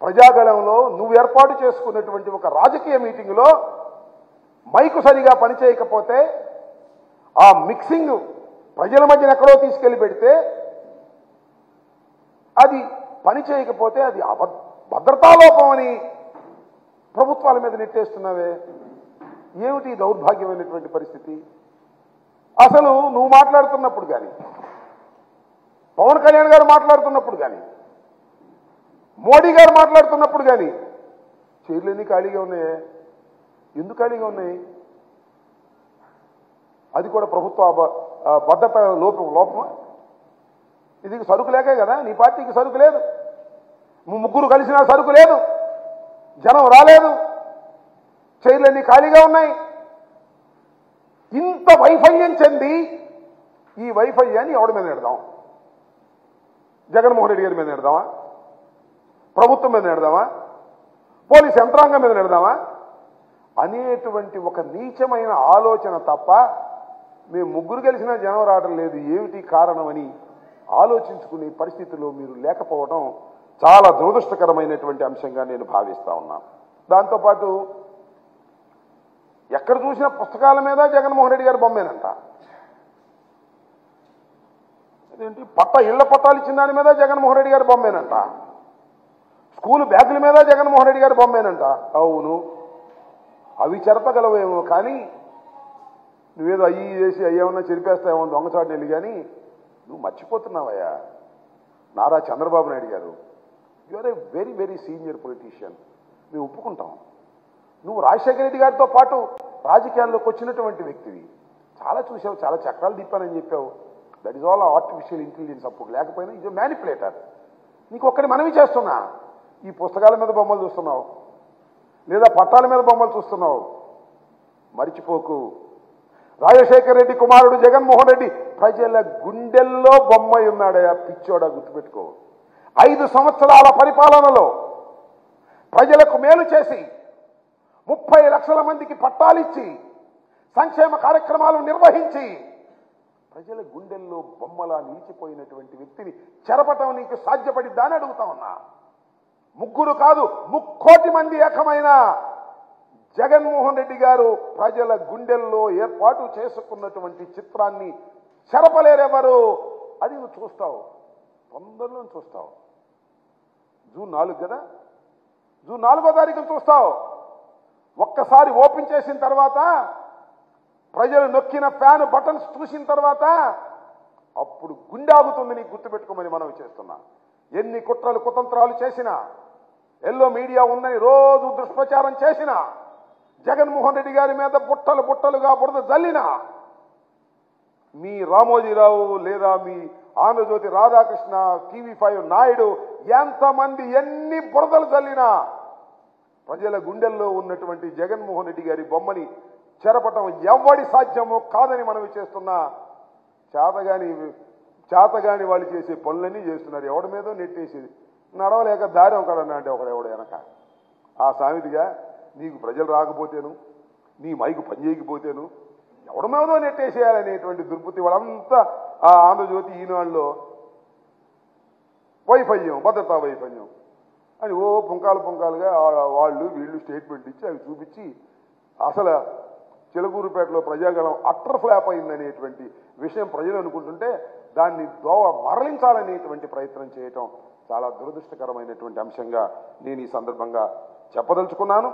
ప్రజాగళంలో నువ్వు ఏర్పాటు చేసుకున్నటువంటి ఒక రాజకీయ మీటింగులో మైకు సరిగా పనిచేయకపోతే ఆ మిక్సింగ్ ప్రజల మధ్యన ఎక్కడో తీసుకెళ్లి పెడితే అది పని చేయకపోతే అది భద్రతాలోపం అని ప్రభుత్వాల మీద నెట్టేస్తున్నావే. ఏమిటి దౌర్భాగ్యమైనటువంటి పరిస్థితి? అసలు నువ్వు మాట్లాడుతున్నప్పుడు కానీ, పవన్ కళ్యాణ్ గారు మాట్లాడుతున్నప్పుడు కానీ, మోడీ గారు మాట్లాడుతున్నప్పుడు కానీ చైర్లన్నీ ఖాళీగా ఉన్నాయే. ఎందుకు ఖాళీగా ఉన్నాయి? అది కూడా ప్రభుత్వ భద్రత లోపమా? ఇది సరుకు లేకే కదా, నీ పార్టీకి సరుకు లేదు, ముగ్గురు కలిసినా సరుకు లేదు, జనం రాలేదు, చైర్లన్నీ ఖాళీగా ఉన్నాయి. ఇంత వైఫల్యం చెంది ఈ వైఫల్యాన్ని ఎవడి మీద నెడదాం? జగన్మోహన్ రెడ్డి గారి మీద నెడదామా? ప్రభుత్వం మీద నెడదామా? పోలీస్ యంత్రాంగం మీద నెడదామా అనేటువంటి ఒక నీచమైన ఆలోచన తప్ప మేము ముగ్గురు కలిసినా జనం రావడం లేదు, ఏమిటి కారణమని ఆలోచించుకునే పరిస్థితిలో మీరు లేకపోవడం చాలా దురదృష్టకరమైనటువంటి అంశంగా నేను భావిస్తా ఉన్నాను. దాంతోపాటు ఎక్కడ చూసిన పుస్తకాల మీద జగన్మోహన్ రెడ్డి గారి బొమ్మేనంట. అదేంటి ఇళ్ల పట్టాలు ఇచ్చిన దాని మీద జగన్మోహన్ రెడ్డి గారి బొమ్మేనంట. స్కూల్ బ్యాగుల మీద జగన్మోహన్ రెడ్డి గారి బొమ్మేనంట. అవును, అవి చెరపగలవేమో, కానీ నువ్వేదో అయ్యి చేసి అయ్యేమన్నా చెరిపేస్తావేమో దొంగచాటుని వెళ్ళి. కానీ నువ్వు మర్చిపోతున్నావయ్యా, నారా చంద్రబాబు నాయుడు గారు you are a very very senior politician, మేము ఒప్పుకుంటాం. నువ్వు రాజశేఖర రెడ్డి గారితో పాటు రాజకీయాల్లోకి వచ్చినటువంటి వ్యక్తివి, చాలా చూసావు, చాలా చక్రాలు తిప్పానని చెప్పావు. That is all artificial intelligence. అప్పుడు లేకపోయినా ఇది మ్యానిపులేటర్. నీకు ఒక్కడి మనవి చేస్తున్నా, ఈ పుస్తకాల మీద బొమ్మలు చూస్తున్నావు లేదా పట్టాల మీద బొమ్మలు చూస్తున్నావు, మరిచిపోకు. రాజశేఖర రెడ్డి కుమారుడు జగన్మోహన్ రెడ్డి ప్రజల గుండెల్లో బొమ్మ ఉన్నాడయా, పిచ్చోడా, గుర్తుపెట్టుకో. 5 సంవత్సరాల పరిపాలనలో ప్రజలకు మేలు చేసి 30 లక్షల మందికి పట్టాలిచ్చి సంక్షేమ కార్యక్రమాలు నిర్వహించి ప్రజల గుండెల్లో బొమ్మలా నిలిచిపోయినటువంటి వ్యక్తిని చెరపటం నీకు సాధ్యపడిద్దా అని అడుగుతా ఉన్నా. ముగ్గురు కాదు, 3 కోటి మంది ఏకమైన జగన్మోహన్ రెడ్డి గారు ప్రజల గుండెల్లో ఏర్పాటు చేసుకున్నటువంటి చిత్రాన్ని చెరపలేరెవరు. అది నువ్వు చూస్తావు, తొందరలో చూస్తావు. జూన్ 4 కదా, జూన్ 4వ తారీఖున చూస్తావు. ఒక్కసారి ఓపెన్ చేసిన తర్వాత ప్రజలు నొక్కిన ఫ్యాన్ బటన్స్ చూసిన తర్వాత అప్పుడు గుండె ఆగుతుంది. నీకు గుర్తుపెట్టుకోమని మనం చేస్తున్నా. ఎన్ని కుట్రలు కుతంత్రాలు చేసినా, ఎల్లో మీడియా ఉందని రోజు దుష్ప్రచారం చేసినా, జగన్మోహన్ రెడ్డి గారి మీద బుట్టలు బుట్టలుగా బురద జల్లినా, మీ రామోజీరావు లేదా మీ ఆంధ్రజ్యోతి రాధాకృష్ణ, TV5 నాయుడు ఎంతమంది ఎన్ని బురదలు జల్లినా ప్రజల గుండెల్లో ఉన్నటువంటి జగన్మోహన్ రెడ్డి గారి బొమ్మని చెరపటం ఎవడి సాధ్యమో కాదని మనవి చేస్తున్నా. చేతగాని వాళ్ళు చేసే పనులన్నీ చేస్తున్నారు. ఎవడి మీదో నెట్టేసేది, నడవలేక దారి ఒకడన్నా అంటే ఒకడెవడు వెనక. ఆ సామెతిగా నీకు ప్రజలు రాకపోతేను, నీ మైకు పనిచేయకపోతేను ఎవడి మీదో నెట్టేసేయాలనేటువంటి దుర్బుద్ధి వాళ్ళంతా ఆ ఆంధ్రజ్యోతి ఈనాడులో వైఫల్యం, భద్రతా వైఫల్యం అని ఓ పుంకాలుగా వాళ్ళు వీళ్ళు స్టేట్మెంట్ ఇచ్చి అవి చూపించి అసలు చిలకూరుపేటలో ప్రజాగణం అట్టర్ ఫ్లాప్ అయిందనేటువంటి విషయం ప్రజలు అనుకుంటుంటే దాన్ని మరలించాలనేటువంటి ప్రయత్నం చేయటం చాలా దురదృష్టకరమైనటువంటి అంశంగా నేను ఈ సందర్భంగా చెప్పదలుచుకున్నాను.